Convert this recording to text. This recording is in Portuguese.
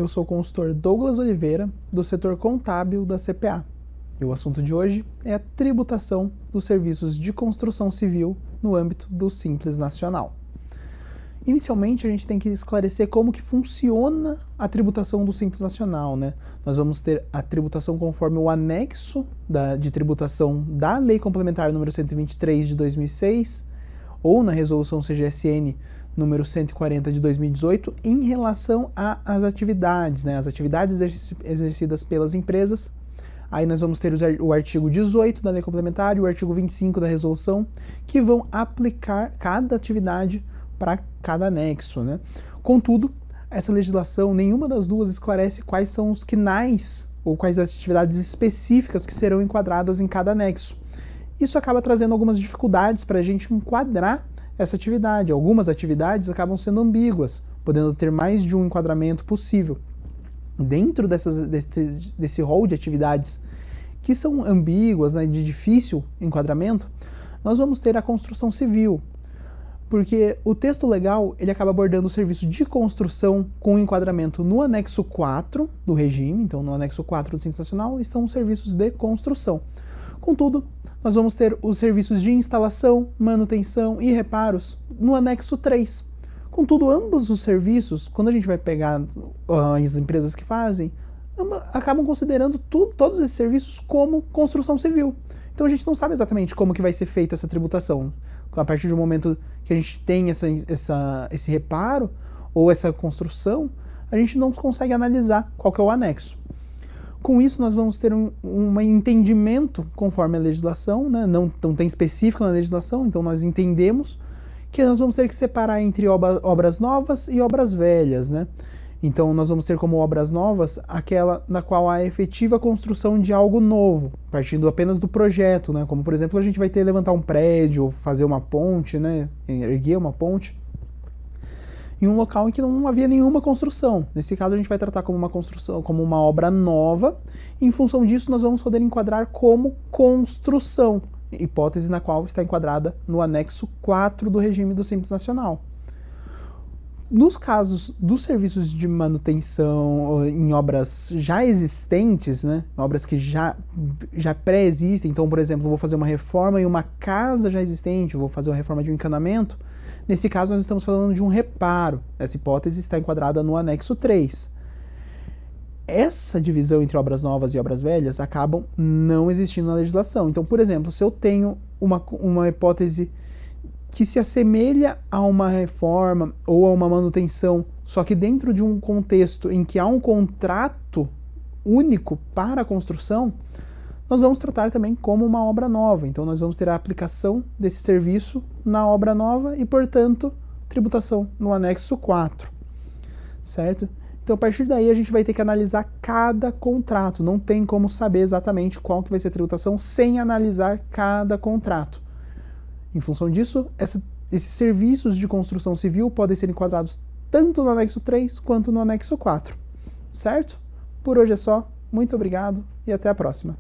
eu sou o consultor Douglas Oliveira, do setor contábil da CPA. E o assunto de hoje é a tributação dos serviços de construção civil no âmbito do Simples Nacional. Inicialmente, a gente tem que esclarecer como que funciona a tributação do Simples Nacional, né? Nós vamos ter a tributação conforme o anexo de tributação da Lei Complementar número 123 de 2006, ou na Resolução CGSN número 140 de 2018, em relação às atividades, né? As atividades exercidas pelas empresas. Aí nós vamos ter o artigo 18 da Lei Complementar e o artigo 25 da Resolução, que vão aplicar cada atividade para cada anexo, né? Contudo, essa legislação, nenhuma das duas esclarece quais são os quinais ou quais as atividades específicas que serão enquadradas em cada anexo. Isso acaba trazendo algumas dificuldades para a gente enquadrar essa atividade. Algumas atividades acabam sendo ambíguas, podendo ter mais de um enquadramento possível. Dentro desse rol de atividades que são ambíguas, né, de difícil enquadramento, nós vamos ter a construção civil, porque o texto legal ele acaba abordando o serviço de construção com enquadramento no anexo 4 do regime. Então, no anexo 4 do Simples Nacional estão os serviços de construção. Contudo, nós vamos ter os serviços de instalação, manutenção e reparos no anexo 3. Contudo, ambos os serviços, quando a gente vai pegar as empresas que fazem, acabam considerando todos esses serviços como construção civil. Então a gente não sabe exatamente como que vai ser feita essa tributação. A partir do momento que a gente tem esse reparo ou essa construção, a gente não consegue analisar qual que é o anexo. Com isso, nós vamos ter um entendimento conforme a legislação, né? Não tem específico na legislação, então nós entendemos que nós vamos ter que separar entre obras novas e obras velhas, né? Então nós vamos ter como obras novas aquela na qual há efetiva construção de algo novo, partindo apenas do projeto, né? Como por exemplo, a gente vai ter levantar um prédio, fazer uma ponte, né? Erguer uma ponte em um local em que não havia nenhuma construção. Nesse caso, a gente vai tratar como uma construção, como uma obra nova. Em função disso, nós vamos poder enquadrar como construção, hipótese na qual está enquadrada no anexo 4 do regime do Simples Nacional. Nos casos dos serviços de manutenção em obras já existentes, né, obras que já pré-existem, então, por exemplo, eu vou fazer uma reforma em uma casa já existente, eu vou fazer uma reforma de um encanamento, nesse caso nós estamos falando de um reparo. Essa hipótese está enquadrada no anexo 3. Essa divisão entre obras novas e obras velhas acabam não existindo na legislação. Então, por exemplo, se eu tenho uma hipótese que se assemelha a uma reforma ou a uma manutenção, só que dentro de um contexto em que há um contrato único para a construção, nós vamos tratar também como uma obra nova. Então nós vamos ter a aplicação desse serviço na obra nova e, portanto, tributação no anexo 4, certo? Então a partir daí a gente vai ter que analisar cada contrato, não tem como saber exatamente qual que vai ser a tributação sem analisar cada contrato. Em função disso, esses serviços de construção civil podem ser enquadrados tanto no anexo 3 quanto no anexo 4, certo? Por hoje é só, muito obrigado e até a próxima.